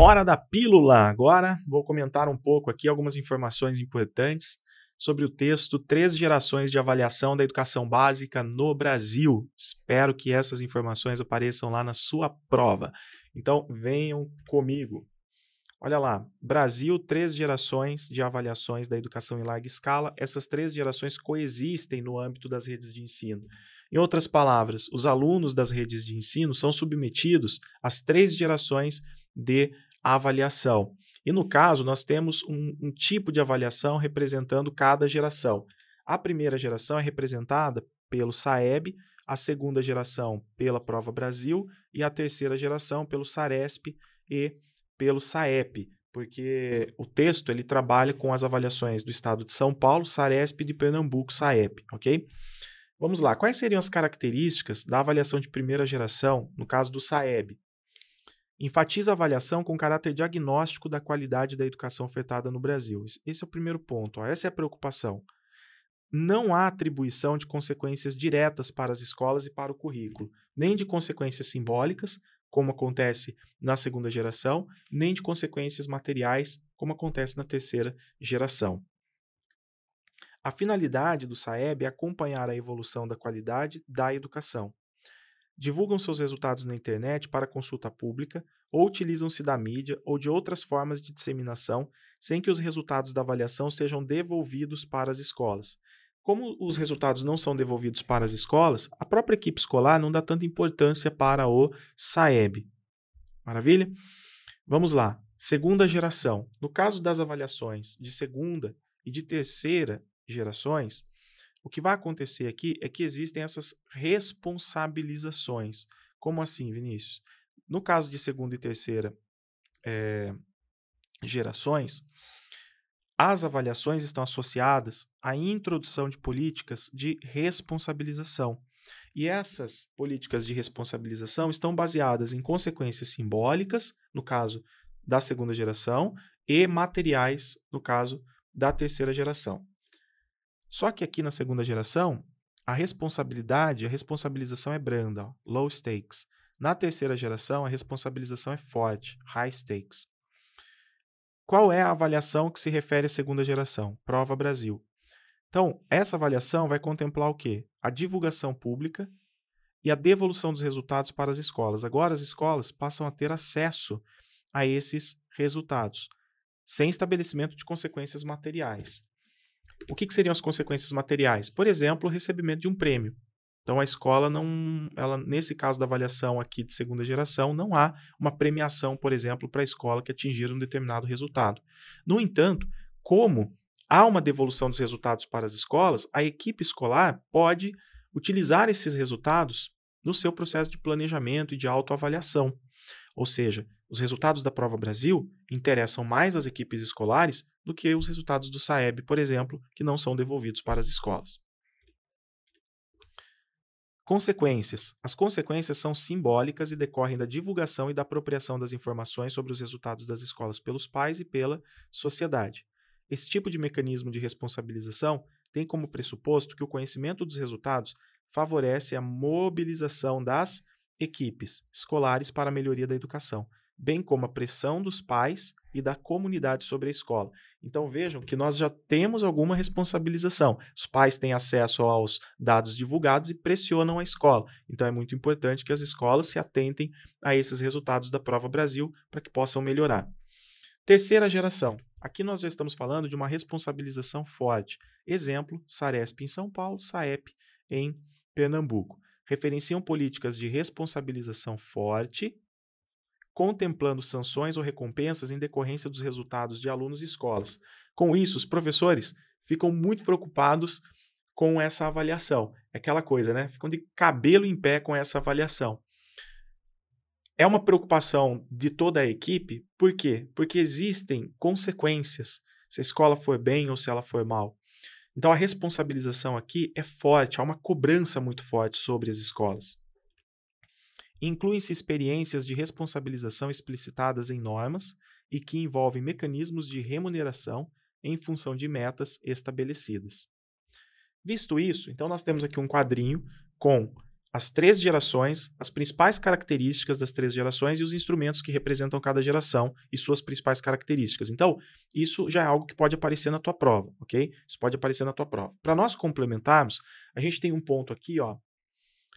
Hora da pílula! Agora vou comentar um pouco aqui algumas informações importantes sobre o texto Três Gerações de Avaliação da Educação Básica no Brasil. Espero que essas informações apareçam lá na sua prova. Então, venham comigo. Olha lá, Brasil, três gerações de avaliações da educação em larga escala. Essas três gerações coexistem no âmbito das redes de ensino. Em outras palavras, os alunos das redes de ensino são submetidos às três gerações de avaliação. E no caso, nós temos um tipo de avaliação representando cada geração. A primeira geração é representada pelo SAEB, a segunda geração pela Prova Brasil e a terceira geração pelo SARESP e pelo SAEP, porque o texto ele trabalha com as avaliações do estado de São Paulo, SARESP, e de Pernambuco, SAEP, ok? Vamos lá, quais seriam as características da avaliação de primeira geração, no caso do SAEB? Enfatiza a avaliação com caráter diagnóstico da qualidade da educação ofertada no Brasil. Esse é o primeiro ponto, ó. Essa é a preocupação. Não há atribuição de consequências diretas para as escolas e para o currículo, nem de consequências simbólicas, como acontece na segunda geração, nem de consequências materiais, como acontece na terceira geração. A finalidade do SAEB é acompanhar a evolução da qualidade da educação. Divulgam seus resultados na internet para consulta pública ou utilizam-se da mídia ou de outras formas de disseminação sem que os resultados da avaliação sejam devolvidos para as escolas. Como os resultados não são devolvidos para as escolas, a própria equipe escolar não dá tanta importância para o SAEB. Maravilha? Vamos lá. Segunda geração. No caso das avaliações de segunda e de terceira gerações, o que vai acontecer aqui é que existem essas responsabilizações. Como assim, Vinícius? No caso de segunda e terceira gerações, as avaliações estão associadas à introdução de políticas de responsabilização. E essas políticas de responsabilização estão baseadas em consequências simbólicas, no caso da segunda geração, e materiais, no caso da terceira geração. Só que aqui na segunda geração, a responsabilização é branda, ó, low stakes. Na terceira geração, a responsabilização é forte, high stakes. Qual é a avaliação que se refere à segunda geração? Prova Brasil. Então, essa avaliação vai contemplar o quê? A divulgação pública e a devolução dos resultados para as escolas. Agora, as escolas passam a ter acesso a esses resultados, sem estabelecimento de consequências materiais. O que seriam as consequências materiais? Por exemplo, o recebimento de um prêmio. Então, a escola nesse caso da avaliação aqui de segunda geração, não há uma premiação, por exemplo, para a escola que atingir um determinado resultado. No entanto, como há uma devolução dos resultados para as escolas, a equipe escolar pode utilizar esses resultados no seu processo de planejamento e de autoavaliação. Ou seja, os resultados da Prova Brasil interessam mais às equipes escolares do que os resultados do SAEB, por exemplo, que não são devolvidos para as escolas. Consequências. As consequências são simbólicas e decorrem da divulgação e da apropriação das informações sobre os resultados das escolas pelos pais e pela sociedade. Esse tipo de mecanismo de responsabilização tem como pressuposto que o conhecimento dos resultados favorece a mobilização das equipes escolares para a melhoria da educação, bem como a pressão dos pais e da comunidade sobre a escola. Então vejam que nós já temos alguma responsabilização. Os pais têm acesso aos dados divulgados e pressionam a escola. Então é muito importante que as escolas se atentem a esses resultados da Prova Brasil para que possam melhorar. Terceira geração. Aqui nós já estamos falando de uma responsabilização forte. Exemplo, SARESP em São Paulo, SAEP em Pernambuco. Referenciam políticas de responsabilização forte, contemplando sanções ou recompensas em decorrência dos resultados de alunos e escolas. Com isso, os professores ficam muito preocupados com essa avaliação. É aquela coisa, né? Ficam de cabelo em pé com essa avaliação. É uma preocupação de toda a equipe, por quê? Porque existem consequências, se a escola for bem ou se ela for mal. Então a responsabilização aqui é forte, há uma cobrança muito forte sobre as escolas. Incluem-se experiências de responsabilização explicitadas em normas e que envolvem mecanismos de remuneração em função de metas estabelecidas. Visto isso, então nós temos aqui um quadrinho com as 3 gerações, as principais características das 3 gerações e os instrumentos que representam cada geração e suas principais características. Então, isso já é algo que pode aparecer na tua prova, ok? Isso pode aparecer na tua prova. Para nós complementarmos, a gente tem um ponto aqui, ó,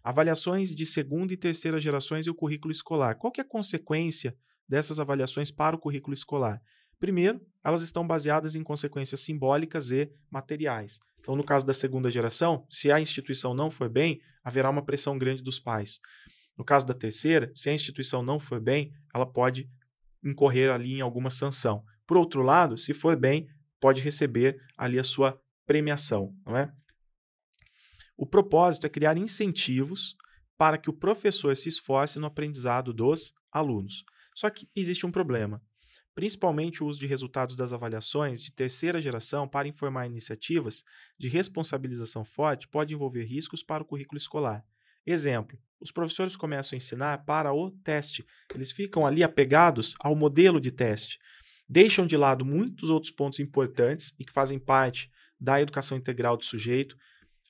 avaliações de segunda e terceira gerações e o currículo escolar. Qual que é a consequência dessas avaliações para o currículo escolar? Primeiro, elas estão baseadas em consequências simbólicas e materiais. Então, no caso da segunda geração, se a instituição não for bem, haverá uma pressão grande dos pais. No caso da terceira, se a instituição não for bem, ela pode incorrer ali em alguma sanção. Por outro lado, se for bem, pode receber ali a sua premiação, não é? O propósito é criar incentivos para que o professor se esforce no aprendizado dos alunos. Só que existe um problema. Principalmente o uso de resultados das avaliações de terceira geração para informar iniciativas de responsabilização forte pode envolver riscos para o currículo escolar. Exemplo, os professores começam a ensinar para o teste. Eles ficam ali apegados ao modelo de teste. Deixam de lado muitos outros pontos importantes e que fazem parte da educação integral do sujeito,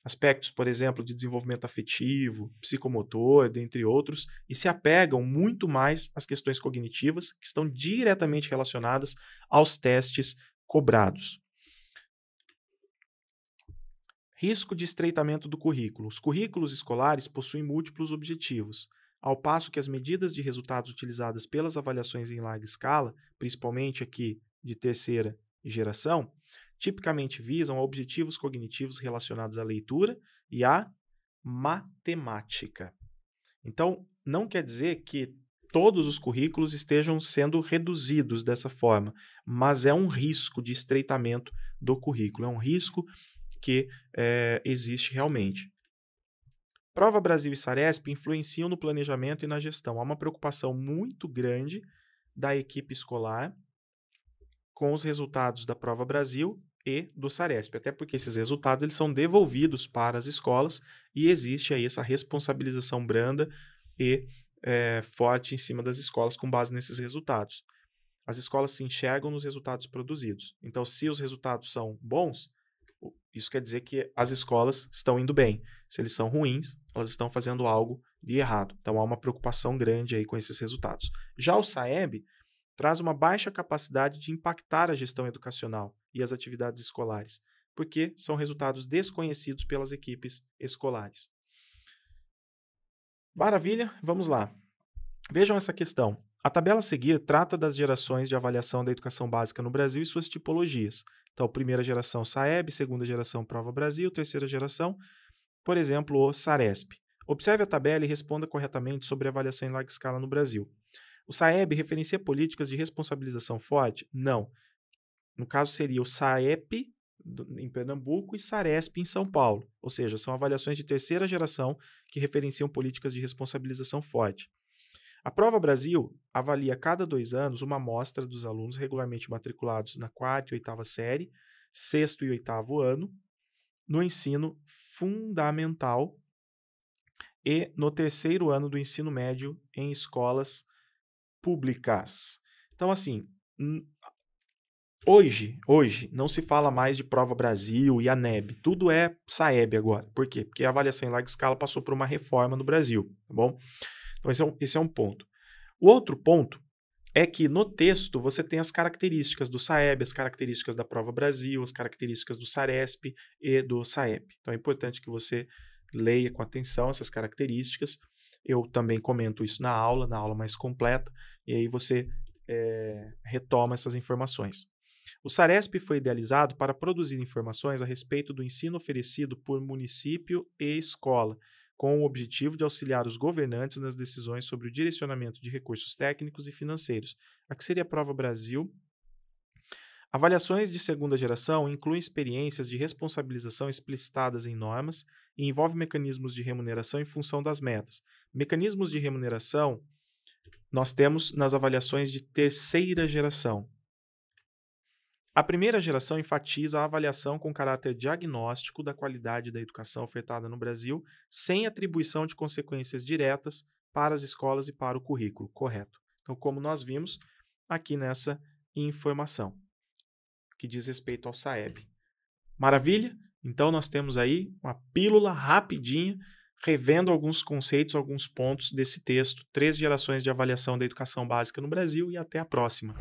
aspectos, por exemplo, de desenvolvimento afetivo, psicomotor, dentre outros, e se apegam muito mais às questões cognitivas que estão diretamente relacionadas aos testes cobrados. Risco de estreitamento do currículo. Os currículos escolares possuem múltiplos objetivos, ao passo que as medidas de resultados utilizadas pelas avaliações em larga escala, principalmente aqui de terceira geração, tipicamente visam objetivos cognitivos relacionados à leitura e à matemática. Então, não quer dizer que todos os currículos estejam sendo reduzidos dessa forma, mas é um risco de estreitamento do currículo, é um risco que existe realmente. Prova Brasil e Saresp influenciam no planejamento e na gestão. Há uma preocupação muito grande da equipe escolar com os resultados da Prova Brasil e do Saresp, até porque esses resultados eles são devolvidos para as escolas e existe aí essa responsabilização branda e forte em cima das escolas com base nesses resultados. As escolas se enxergam nos resultados produzidos. Então, se os resultados são bons, isso quer dizer que as escolas estão indo bem. Se eles são ruins, elas estão fazendo algo de errado. Então, há uma preocupação grande aí com esses resultados. Já o SAEB traz uma baixa capacidade de impactar a gestão educacional e as atividades escolares, porque são resultados desconhecidos pelas equipes escolares. Maravilha, vamos lá. Vejam essa questão. A tabela a seguir trata das gerações de avaliação da educação básica no Brasil e suas tipologias. Então, primeira geração SAEB, segunda geração Prova Brasil, terceira geração, por exemplo, o Saresp. Observe a tabela e responda corretamente sobre a avaliação em larga escala no Brasil. O SAEB referencia políticas de responsabilização forte? Não. No caso, seria o SAEP em Pernambuco e Saresp em São Paulo. Ou seja, são avaliações de terceira geração que referenciam políticas de responsabilização forte. A Prova Brasil avalia a cada 2 anos uma amostra dos alunos regularmente matriculados na 4ª e 8ª série, 6º e 8º ano, no ensino fundamental e no 3º ano do ensino médio em escolas públicas. Então, assim, hoje não se fala mais de Prova Brasil e ANEB, tudo é SAEB agora. Por quê? Porque a avaliação em larga escala passou por uma reforma no Brasil, tá bom? Então, esse é um ponto. O outro ponto é que no texto você tem as características do SAEB, as características da Prova Brasil, as características do Saresp e do SAEP. Então é importante que você leia com atenção essas características. Eu também comento isso na aula mais completa, e aí você retoma essas informações. O Saresp foi idealizado para produzir informações a respeito do ensino oferecido por município e escola, com o objetivo de auxiliar os governantes nas decisões sobre o direcionamento de recursos técnicos e financeiros. Aqui seria a Prova Brasil. Avaliações de segunda geração incluem experiências de responsabilização explicitadas em normas e envolvem mecanismos de remuneração em função das metas. Mecanismos de remuneração nós temos nas avaliações de terceira geração. A primeira geração enfatiza a avaliação com caráter diagnóstico da qualidade da educação ofertada no Brasil, sem atribuição de consequências diretas para as escolas e para o currículo, correto? Então, como nós vimos aqui nessa informação, que diz respeito ao SAEB. Maravilha? Então, nós temos aí uma pílula rapidinha revendo alguns conceitos, alguns pontos desse texto, 3 gerações de avaliação da educação básica no Brasil, e até a próxima.